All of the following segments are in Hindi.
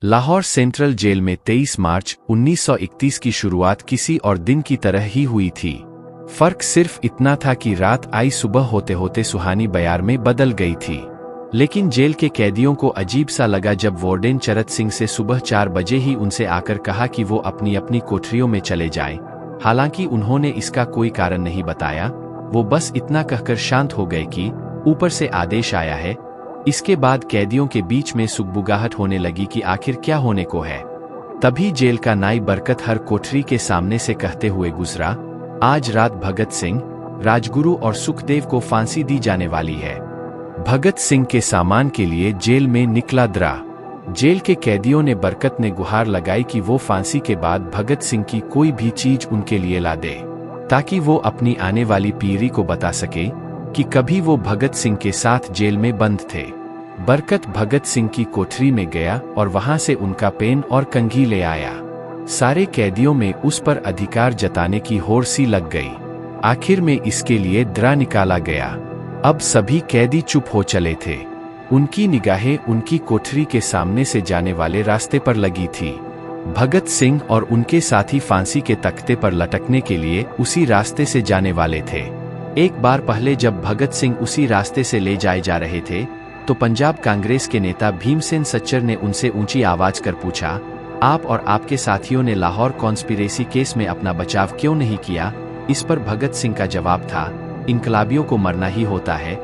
लाहौर सेंट्रल जेल में 23 मार्च 1931 की शुरुआत किसी और दिन की तरह ही हुई थी। फर्क सिर्फ इतना था कि रात आई सुबह होते होते सुहानी बयार में बदल गई थी। लेकिन जेल के कैदियों को अजीब सा लगा जब वार्डन चरत सिंह से सुबह 4 बजे ही उनसे आकर कहा कि वो अपनी अपनी कोठरियों में चले जाएं। हालांकि उन्होंने इसका कोई कारण नहीं बताया, वो बस इतना कहकर शांत हो गए कि ऊपर से आदेश आया है। इसके बाद कैदियों के बीच में सुगबुगाहट होने लगी कि आखिर क्या होने को है। तभी जेल का नाई बरकत हर कोठरी के सामने से कहते हुए गुजरा, आज रात भगत सिंह, राजगुरु और सुखदेव को फांसी दी जाने वाली है। भगत सिंह के सामान के लिए जेल में निकला द्रा। जेल के कैदियों ने बरकत ने गुहार लगाई कि वो फांसी के बाद भगत सिंह की कोई भी चीज उनके लिए ला दे, ताकि वो अपनी आने वाली पीढ़ी को बता सके कि कभी वो भगत सिंह के साथ जेल में बंद थे। बरकत भगत सिंह की कोठरी में गया और वहां से उनका पेन और कंघी ले आया। सारे कैदियों में उस पर अधिकार जताने की होड़ सी लग गई। आखिर में इसके लिए द्रा निकाला गया। अब सभी कैदी चुप हो चले थे। उनकी निगाहें उनकी कोठरी के सामने से जाने वाले रास्ते पर लगी थी। भगत सिंह और उनके साथी फांसी के तख्ते पर लटकने के लिए उसी रास्ते से जाने वाले थे। एक बार पहले जब भगत सिंह उसी रास्ते से ले जाए जा रहे थे तो पंजाब कांग्रेस के नेता भीमसेन सच्चर ने उनसे ऊंची आवाज कर पूछा, आप और आपके साथियों ने लाहौर कॉन्स्पिरेसी केस में अपना बचाव क्यों नहीं किया? इस पर भगत सिंह का जवाब था, इनकलाबियों को मरना ही होता है,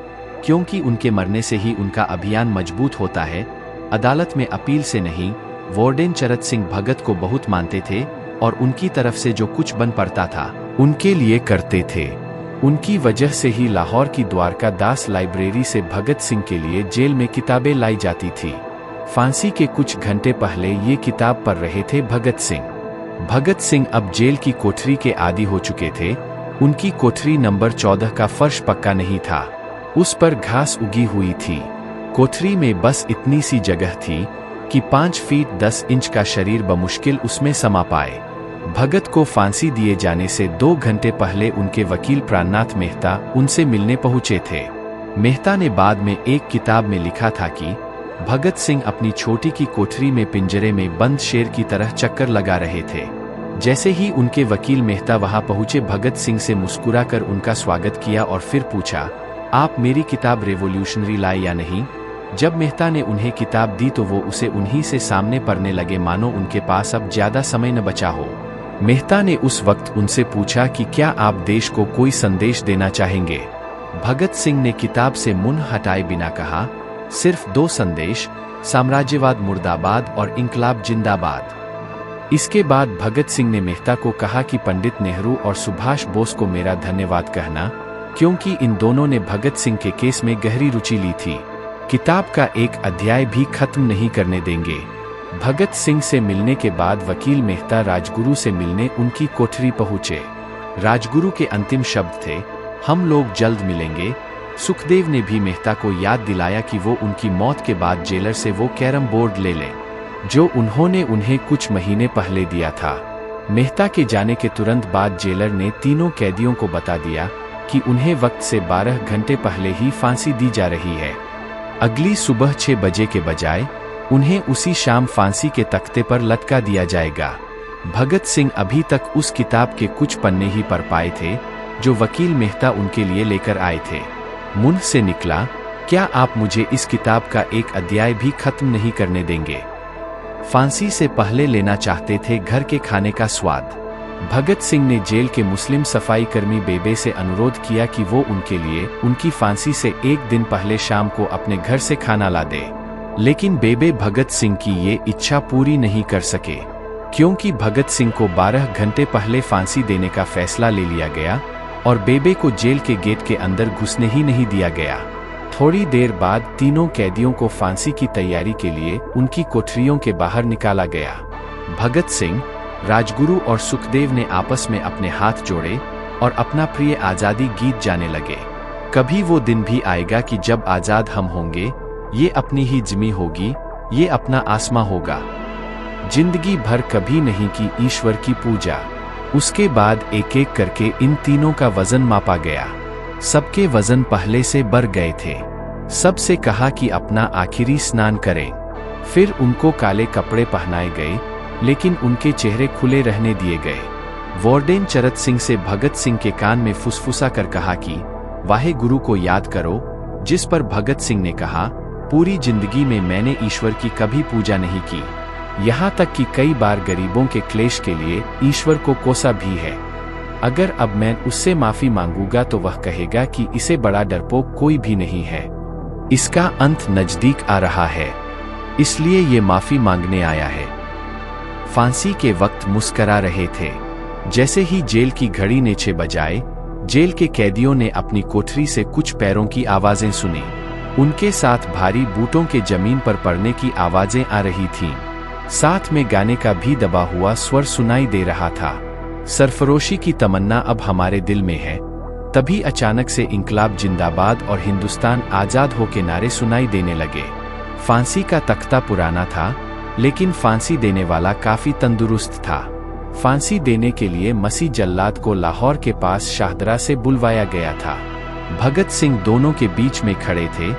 क्योंकि उनके मरने से ही उनका अभियान मजबूत होता है, अदालत में अपील से नहीं। वार्डन चरत सिंह भगत को बहुत मानते थे और उनकी तरफ से जो कुछ बन पड़ता था उनके लिए करते थे। उनकी वजह से ही लाहौर की द्वारका दास लाइब्रेरी से भगत सिंह के लिए जेल में किताबें लाई जाती थी। फांसी के कुछ घंटे पहले ये किताब पढ़ रहे थे भगत सिंह। भगत सिंह अब जेल की कोठरी के आदी हो चुके थे। उनकी कोठरी नंबर 14 का फर्श पक्का नहीं था, उस पर घास उगी हुई थी। कोठरी में बस इतनी सी जगह थी कि 5 फीट 10 इंच का शरीर बमुश्किल उसमें समा पाए। भगत को फांसी दिए जाने से 2 घंटे पहले उनके वकील प्राणनाथ मेहता उनसे मिलने पहुंचे थे। मेहता ने बाद में एक किताब में लिखा था कि भगत सिंह अपनी छोटी की कोठरी में पिंजरे में बंद शेर की तरह चक्कर लगा रहे थे। जैसे ही उनके वकील मेहता वहां पहुंचे, भगत सिंह से मुस्कुराकर उनका स्वागत किया और फिर पूछा, आप मेरी किताब रेवोल्यूशनरी लाए या नहीं? जब मेहता ने उन्हें किताब दी तो वो उसे उन्हीं से सामने पढ़ने लगे, मानो उनके पास अब ज्यादा समय न बचा हो। मेहता ने उस वक्त उनसे पूछा कि क्या आप देश को कोई संदेश देना चाहेंगे? भगत सिंह ने किताब से मुंह हटाए बिना कहा, सिर्फ 2 संदेश, साम्राज्यवाद मुर्दाबाद और इंकलाब जिंदाबाद। इसके बाद भगत सिंह ने मेहता को कहा कि पंडित नेहरू और सुभाष बोस को मेरा धन्यवाद कहना, क्योंकि इन दोनों ने भगत सिंह के केस में गहरी रुचि ली थी। किताब का एक अध्याय भी खत्म नहीं करने देंगे। भगत सिंह से मिलने के बाद वकील मेहता राजगुरु से मिलने उनकी कोठरी पहुंचे। राजगुरु के अंतिम शब्द थे, हम लोग जल्द मिलेंगे। सुखदेव ने भी मेहता को याद दिलाया कि वो उनकी मौत के बाद जेलर से वो कैरम बोर्ड ले लें, जो उन्होंने उन्हें कुछ महीने पहले दिया था। मेहता के जाने के तुरंत बाद जेलर ने तीनों कैदियों को बता दिया कि उन्हें वक्त से 12 घंटे पहले ही फांसी दी जा रही है। अगली सुबह 6 बजे के बजाय उन्हें उसी शाम फांसी के तख्ते पर लटका दिया जाएगा। भगत सिंह अभी तक उस किताब के कुछ पन्ने ही पढ़ पाए थे जो वकील मेहता उनके लिए लेकर आए थे। मुंह से निकला, क्या आप मुझे इस किताब का एक अध्याय भी खत्म नहीं करने देंगे? फांसी से पहले लेना चाहते थे घर के खाने का स्वाद। भगत सिंह ने जेल के मुस्लिम सफाई कर्मी बेबे से अनुरोध किया कि वो उनके लिए उनकी फांसी से 1 दिन पहले शाम को अपने घर से खाना ला दे। लेकिन बेबे भगत सिंह की ये इच्छा पूरी नहीं कर सके, क्योंकि भगत सिंह को 12 घंटे पहले फांसी देने का फैसला ले लिया गया और बेबे को जेल के गेट के अंदर घुसने ही नहीं दिया गया। थोड़ी देर बाद तीनों कैदियों को फांसी की तैयारी के लिए उनकी कोठरियों के बाहर निकाला गया। भगत सिंह, राजगुरु और सुखदेव ने आपस में अपने हाथ जोड़े और अपना प्रिय आज़ादी गीत जाने लगे। कभी वो दिन भी आएगा कि जब आज़ाद हम होंगे, ये अपनी ही ज़मीं होगी, ये अपना आसमां होगा। जिंदगी भर कभी नहीं की ईश्वर की पूजा। उसके बाद एक एक करके इन तीनों का वजन मापा गया। सबके वजन पहले से बढ़ गए थे। सबसे कहा कि अपना आखिरी स्नान करें। फिर उनको काले कपड़े पहनाए गए, लेकिन उनके चेहरे खुले रहने दिए गए। वार्डेन चरत सिंह से भगत सिंह के कान में फुसफुसा कर कहा कि वाहे गुरु को याद करो, जिस पर भगत सिंह ने कहा, पूरी जिंदगी में मैंने ईश्वर की कभी पूजा नहीं की, यहाँ तक कि कई बार गरीबों के क्लेश के लिए ईश्वर को कोसा भी है। अगर अब मैं उससे माफी मांगूंगा तो वह कहेगा कि इसे बड़ा डरपोक कोई भी नहीं है। इसका अंत नजदीक आ रहा है, इसलिए ये माफी मांगने आया है। फांसी के वक्त मुस्करा रहे थे। जैसे ही जेल की घड़ी ने 6 बजाए, जेल के कैदियों ने अपनी कोठरी से कुछ पैरों की आवाजें सुनी। उनके साथ भारी बूटों के जमीन पर पड़ने की आवाजें आ रही थीं। साथ में गाने का भी दबा हुआ स्वर सुनाई दे रहा था। सरफरोशी की तमन्ना अब हमारे दिल में है। तभी अचानक से इंकलाब जिंदाबाद और हिंदुस्तान आजाद हो के नारे सुनाई देने लगे। फांसी का तख्ता पुराना था, लेकिन फांसी देने वाला काफी तंदुरुस्त था। फांसी देने के लिए मसीह जल्लाद को लाहौर के पास शाहदरा से बुलवाया गया था। भगत सिंह दोनों के बीच में खड़े थे।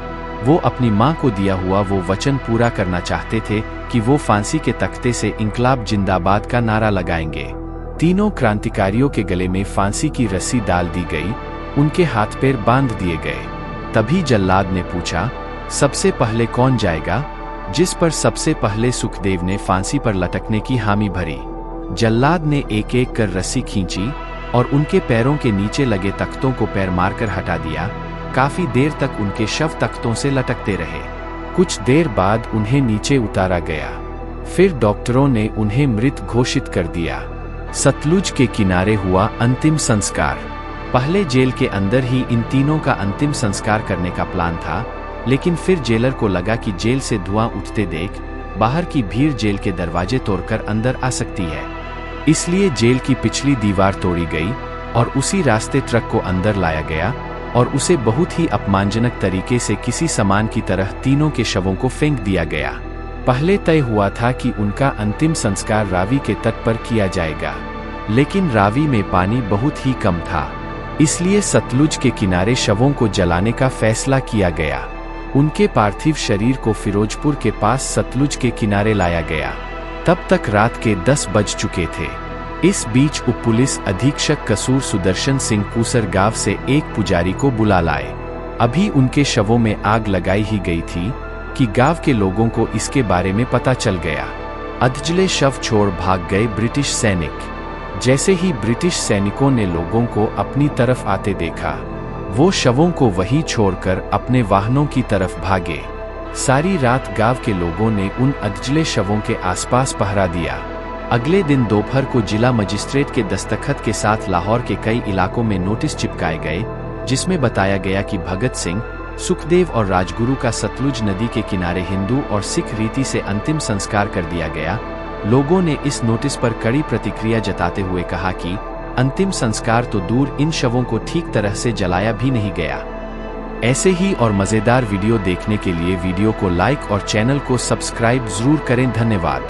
वो अपनी मां को दिया हुआ वो वचन पूरा करना चाहते थे कि वो फांसी के तख्ते से इंकलाब जिंदाबाद का नारा लगाएंगे। तीनों क्रांतिकारियों के गले में फांसी की रस्सी डाल दी गई, उनके हाथ पैर बांध दिए गए। तभी जल्लाद ने पूछा, सबसे पहले कौन जाएगा? जिस पर सबसे पहले सुखदेव ने फांसी पर लटकने की हामी भरी। जल्लाद ने एक एक कर रस्सी खींची और उनके पैरों के नीचे लगे तख्तों को पैर मारकर हटा दिया। काफी देर तक उनके शव तख्तों से लटकते रहे। कुछ देर बाद उन्हें नीचे उतारा गया। फिर डॉक्टरों ने उन्हें मृत घोषित कर दिया। सतलुज के किनारे हुआ अंतिम संस्कार। पहले जेल के अंदर ही इन तीनों का अंतिम संस्कार करने का प्लान था, लेकिन फिर जेलर को लगा कि जेल से धुआं उठते देख बाहर की भीड़ जेल के दरवाजे तोड़कर अंदर आ सकती है। इसलिए जेल की पिछली दीवार तोड़ी गई और उसी रास्ते ट्रक को अंदर लाया गया और उसे बहुत ही अपमानजनक तरीके से किसी सामान की तरह तीनों के शवों को फेंक दिया गया। पहले तय हुआ था कि उनका अंतिम संस्कार रावी के तट पर किया जाएगा, लेकिन रावी में पानी बहुत ही कम था, इसलिए सतलुज के किनारे शवों को जलाने का फैसला किया गया। उनके पार्थिव शरीर को फिरोजपुर के पास सतलुज के किनारे लाया गया। तब तक रात के 10 बज चुके थे। इस बीच उप पुलिस अधीक्षक कसूर सुदर्शन सिंह कूसर गांव से एक पुजारी को बुला लाए। अभी उनके शवों में आग लगाई ही गई थी कि गांव के लोगों को इसके बारे में पता चल गया। अधजले शव छोड़ भाग गए ब्रिटिश सैनिक। जैसे ही ब्रिटिश सैनिकों ने लोगों को अपनी तरफ आते देखा, वो शवों को वहीं छोड़कर अपने वाहनों की तरफ भागे। सारी रात गांव के लोगों ने उन अधजले शवों के आसपास पहरा दिया। अगले दिन दोपहर को जिला मजिस्ट्रेट के दस्तखत के साथ लाहौर के कई इलाकों में नोटिस चिपकाए गए, जिसमें बताया गया कि भगत सिंह, सुखदेव और राजगुरु का सतलुज नदी के किनारे हिंदू और सिख रीति से अंतिम संस्कार कर दिया गया। लोगों ने इस नोटिस पर कड़ी प्रतिक्रिया जताते हुए कहा कि अंतिम संस्कार तो दूर, इन शवों को ठीक तरह से जलाया भी नहीं गया। ऐसे ही और मजेदार वीडियो देखने के लिए वीडियो को लाइक और चैनल को सब्सक्राइब जरूर करें। धन्यवाद।